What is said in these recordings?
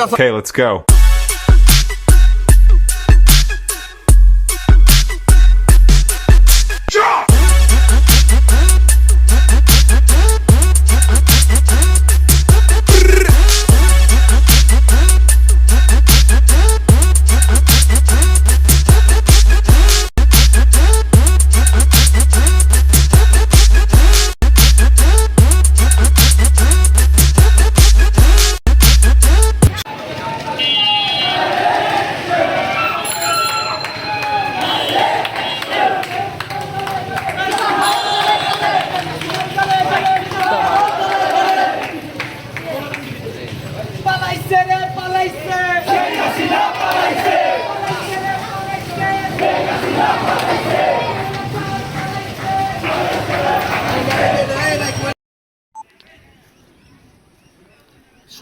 Okay, let's go.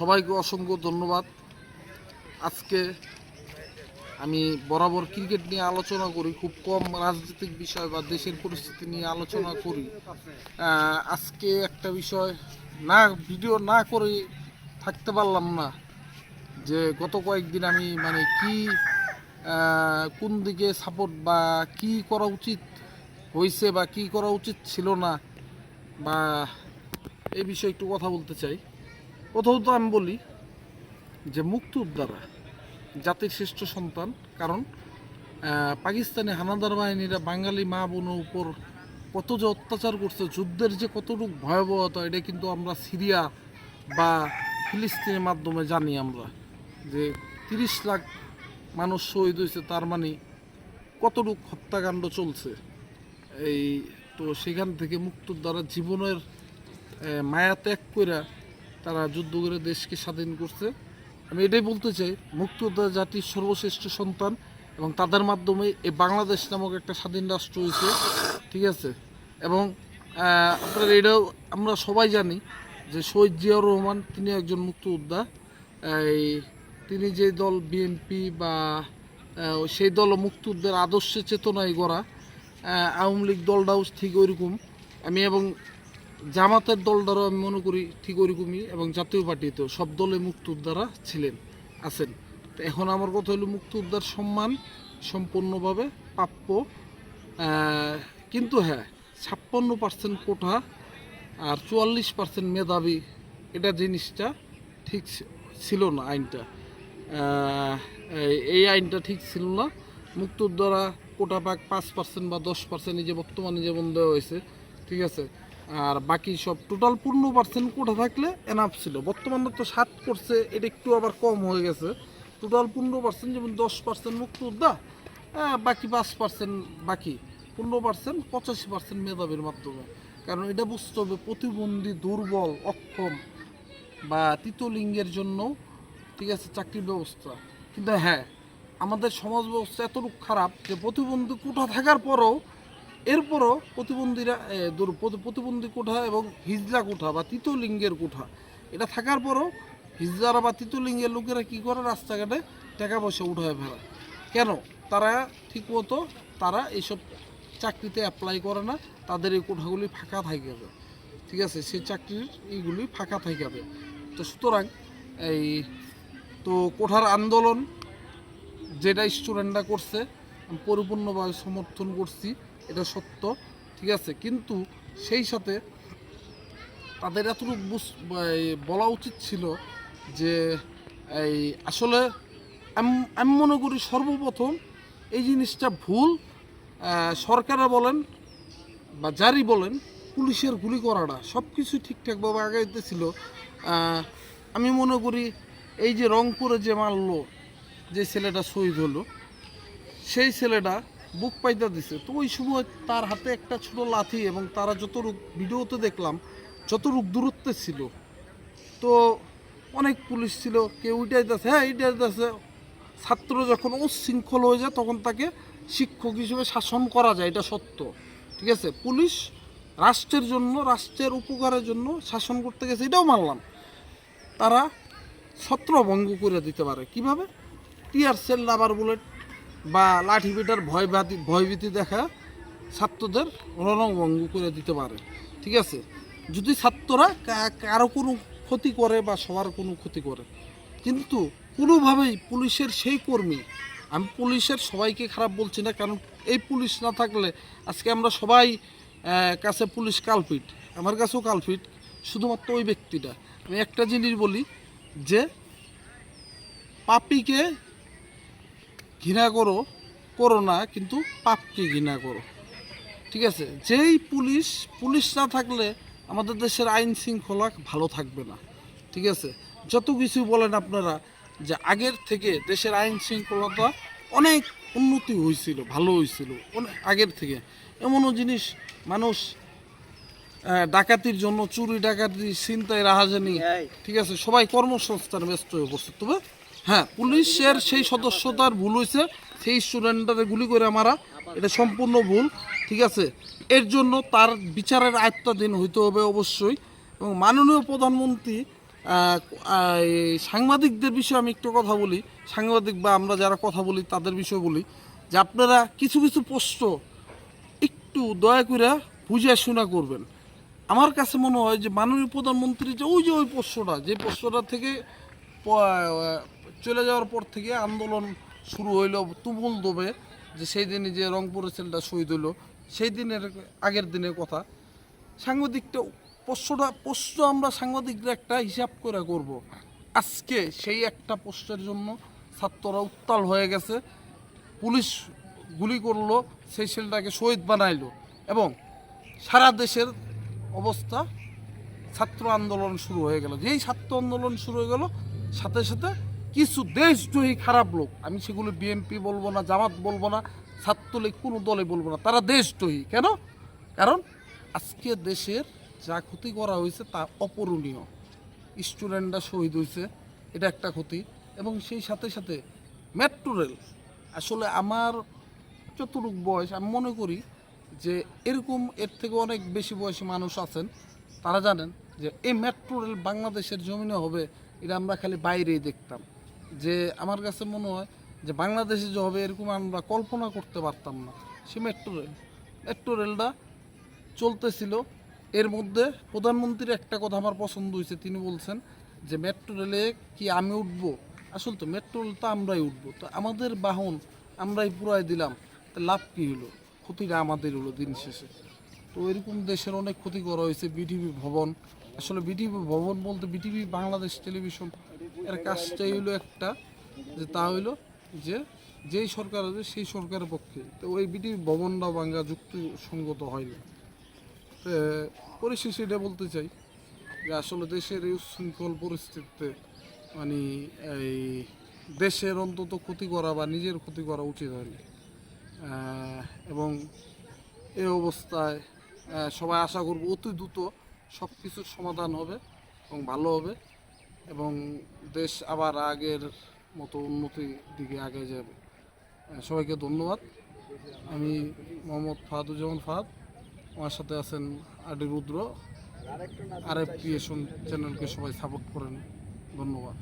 সবাইকে অসংখ্য ধন্যবাদ। আজকে আমি বরাবর ক্রিকেট নিয়ে আলোচনা করি, খুব কম রাজনৈতিক বিষয় বা দেশের পরিস্থিতি নিয়ে আলোচনা করি। আজকে একটা বিষয় না ভিডিও না করে থাকতে পারলাম না, যে গত কয়েকদিন আমি মানে কি কোন দিকে সাপোর্ট বা কি করা উচিত হয়েছে বা কি করা উচিত ছিল না, বা এই বিষয়ে একটু কথা বলতে চাই। প্রথমত আমি বলি যে মুক্তিযোদ্ধারা জাতির শ্রেষ্ঠ সন্তান, কারণ পাকিস্তানি হানাদার বাহিনীরা বাঙালি মা বোনের উপর কত যে অত্যাচার করছে, যুদ্ধের যে কতটুকু ভয়াবহতা, এটা কিন্তু আমরা সিরিয়া বা ফিলিস্তিনের মাধ্যমে জানি আমরা, যে 30 লাখ মানুষ শহীদ হয়েছে, তার মানে কতটুকু হত্যাকাণ্ড চলছে। এই তো সেখান থেকে মুক্তিযোদ্ধারা জীবনের মায়া ত্যাগ করে তারা যুদ্ধ করে দেশকে স্বাধীন করছে। আমি এটাই বলতে চাই, মুক্তিযোদ্ধা জাতির সর্বশ্রেষ্ঠ সন্তান, এবং তাদের মাধ্যমে এই বাংলাদেশ নামক একটা স্বাধীন রাষ্ট্র হয়েছে, ঠিক আছে। এবং আপনার এটাও আমরা সবাই জানি যে শহীদ জিয়াউর রহমান তিনি একজন মুক্তিযোদ্ধা। তিনি যে দল বিএনপি বা সেই দল মুক্তিযুদ্ধের আদর্শে চেতনায় গড়া, আওয়ামী লীগ দলটাও ঠিক ওইরকম, আমি এবং জামাতের দলটারও আমি মনে করি ঠিক ওইরকমই, এবং জাতীয় পার্টিতেও সব দলে মুক্তিযোদ্ধারা ছিলেন আছেন। তো এখন আমার কথা হলো মুক্তিযোদ্ধার সম্মান সম্পূর্ণভাবে প্রাপ্য, কিন্তু হ্যাঁ 56% কোঠা আর 44% মেধাবী, এটা জিনিসটা ঠিক ছিল না। আইনটা এই আইনটা ঠিক ছিল না। মুক্তিযোদ্ধারা কোটা পাক 5% বা 10%, যে বর্তমানে যেমন দেওয়া হয়েছে, ঠিক আছে। আর বাকি সব টোটাল 15% কোটা থাকলে এনাফ ছিল। বর্তমানে তো 7 করছে, এটা একটু আবার কম হয়ে গেছে। টোটাল 15%, যেমন 10% মুক্তিযোদ্ধা, বাকি 5% বাকি 15% 85% মেধাবীর মাধ্যমে। কারণ এটা বুঝতে হবে প্রতিবন্ধী, দুর্বল, অক্ষম বা তৃতীয়লিঙ্গের জন্য, ঠিক আছে, চাকরির ব্যবস্থা। কিন্তু হ্যাঁ আমাদের সমাজ ব্যবস্থা এতটুকু খারাপ যে প্রতিবন্ধী কোটা থাকার পরও এরপরও প্রতিবন্ধীরা প্রতিবন্ধী কোঠা এবং হিজলা কোঠা বা তৃতীয় লিঙ্গের কোঠা এটা থাকার পরও হিজলারা বা তৃতীয় লিঙ্গের লোকেরা কী করে, রাস্তাঘাটে টাকা পয়সা উঠায় ফেলা। কেন? তারা ঠিকমতো তারা এইসব চাকরিতে অ্যাপ্লাই করে না, তাদের এই কোঠাগুলি ফাঁকা থাকে, ঠিক আছে, সেই চাকরির এইগুলি ফাঁকা থাকে। তো সুতরাং এই তো কোঠার আন্দোলন যেটা স্টুডেন্টরা করছে পরিপূর্ণভাবে সমর্থন করছি, এটা সত্য, ঠিক আছে। কিন্তু সেই সাথে তাদের এতটুকু বলা উচিত ছিল যে এই আসলে আমি মনে করি সর্বপ্রথম এই জিনিসটা ভুল, সরকারে বলেন বা যারই বলেন, পুলিশের গুলি করাটা সব কিছু ঠিকঠাকভাবে আগাইতেছিল। আমি মনে করি এই যে রংপুরে যে মারলো, যে ছেলেটা শহীদ হলো, সেই ছেলেটা বুক পাইতে দিছে, তো ওই সময় তার হাতে একটা ছোট লাঠি, এবং তারা যতটুক ভিডিওতে দেখলাম যতটুক দূরত্বে ছিল, তো অনেক পুলিশ ছিল, কেউ উঠাইতেছে, হ্যাঁ উঠাইতেছে। ছাত্র যখন উচ্ছৃঙ্খল হয়ে যায় তখন তাকে শিক্ষক হিসেবে শাসন করা যায়, এটা সত্য, ঠিক আছে। পুলিশ রাষ্ট্রের জন্য, রাষ্ট্রের উপকারের জন্য শাসন করতে গেছে, এটাও মানলাম। তারা ছত্রভঙ্গ করে দিতে পারে কিভাবে? টিয়ার সেল, রাবার বুলেট বা লাঠি পিটার ভয়ভীতি দেখা ছাত্রদের রণভঙ্গ করে দিতে পারে, ঠিক আছে, যদি ছাত্ররা কারো কোনো ক্ষতি করে বা সবার কোনো ক্ষতি করে। কিন্তু কোনোভাবেই পুলিশের সেই কর্মী, আমি পুলিশের সবাইকে খারাপ বলছি না, কারণ এই পুলিশ না থাকলে আজকে আমরা সবাই কাছে পুলিশ কালপিট, আমার কাছেও কালপিট, শুধুমাত্র ওই ব্যক্তিটা। আমি একটা জিনিস বলি যে পাপীকে ঘৃণা করো করো না, কিন্তু পাপকে ঘৃণা করো, ঠিক আছে? যেই পুলিশ না থাকলে আমাদের দেশের আইন শৃঙ্খলা ভালো থাকবে না, ঠিক আছে? যত কিছু বলেন আপনারা, যে আগের থেকে দেশের আইন শৃঙ্খলাটা অনেক উন্নতি হয়েছিল, ভালো হয়েছিল অনেক আগের থেকে। এমনও জিনিস মানুষ ডাকাতির জন্য, চুরি ডাকাতি ছিনতাই রাহাজানি, ঠিক আছে, সবাই কর্মসংস্থানে ব্যস্ত হয়ে পড়ছে। তবে হ্যাঁ, পুলিশের সেই সদস্যতার ভুল হয়েছে, সেই স্টুডেন্টদের গুলি করে মারা, এটা সম্পূর্ণ ভুল, ঠিক আছে? এর জন্য তার বিচারের আয়ত্তাধীন হইতে হবে অবশ্যই। এবং মাননীয় প্রধানমন্ত্রী এই সাংবাদিকদের বিষয়ে আমি একটু কথা বলি, সাংবাদিক বা আমরা যারা কথা বলি তাদের বিষয়ে বলি, যে আপনারা কিছু কিছু প্রশ্ন একটু দয়া করে বুঝে শোনা করবেন। আমার কাছে মনে হয় যে মাননীয় প্রধানমন্ত্রী যে ওই প্রশ্নটা, যে প্রশ্নটা থেকে চলে যাওয়ার পর থেকে আন্দোলন শুরু হইলো তুমুল দমে, যে সেই দিনে যে রংপুরের ছেলেটা শহীদ হইলো, সেই দিনের আগের দিনের কথা, সাংবাদিকটা প্রশ্ন আমরা সাংবাদিকরা একটা হিসাব করে করব। আজকে সেই একটা প্রশ্নের জন্য ছাত্ররা উত্তাল হয়ে গেছে, পুলিশ গুলি করলো, সেই ছেলেটাকে শহীদ বানাইলো, এবং সারা দেশের অবস্থা, ছাত্র আন্দোলন শুরু হয়ে গেল। যেই ছাত্র আন্দোলন শুরু হয়ে গেল, সাথে সাথে কিছু দেশদ্রোহী খারাপ লোক, আমি সেগুলো বিএনপি বলবো না, জামাত বলবো না, ছাত্রলীগ কোনো দলে বলবো না, তারা দেশদ্রোহী। কেন? কারণ আজকে দেশের যা ক্ষতি করা হয়েছে তা অপূরণীয়। স্টুডেন্টরা শহীদ হয়েছে, এটা একটা ক্ষতি। এবং সেই সাথে সাথে মেট্রো রেল, আসলে আমার যতটুকু বয়স, আমি মনে করি যে এরকম এর থেকে অনেক বেশি বয়সী মানুষ আছেন, তারা জানেন যে এই মেট্রো রেল বাংলাদেশের জমিনে হবে, এটা আমরা খালি বাইরেই দেখতাম। যে আমার কাছে মনে হয় যে বাংলাদেশে যে হবে এরকম আমরা কল্পনা করতে পারতাম না। সে মেট্রো রেলটা চলতেছিল। এর মধ্যে প্রধানমন্ত্রীর একটা কথা আমার পছন্দ হয়েছে, তিনি বলছেন যে মেট্রো রেলে কি আমি উঠবো? আসলে তো মেট্রো রেল তো আমরাই উঠবো, তো আমাদের বাহন আমরাই পুরাই দিলাম, তো লাভ কী হলো? ক্ষতিটা আমাদের হলো দিন শেষে। তো এরকম দেশের অনেক ক্ষতি করা হয়েছে। বিটিভি ভবন, আসলে বিটিভি ভবন বলতে বিটিভি বাংলাদেশ টেলিভিশন, এর কাজটাই হলো একটা, যে তা হইলো যে যেই সরকার আছে সেই সরকারের পক্ষে, তো ওই বিটিভি ভবনটা বাংলা যুক্তিসঙ্গত হয়নি। তো পরিশেষে এটা বলতে চাই যে আসলে দেশের এই উচ্ছৃঙ্খল পরিস্থিতিতে মানে এই দেশের অন্তত ক্ষতি করা বা নিজের ক্ষতি করা উচিত হয়নি। এবং এই অবস্থায় সবাই আশা করব অতি দ্রুত সব কিছুর সমাধান হবে এবং ভালো হবে, এবং দেশ আবার আগের মতো উন্নতির দিকে আগে যাবে। সবাইকে ধন্যবাদ। আমি মোহাম্মদ ফাহাদুজ্জামান ফাহাদ, আমার সাথে আছেন আডি রুদ্র। RF ক্রিয়েশন চ্যানেলকে সবাই সাপোর্ট করেন। ধন্যবাদ।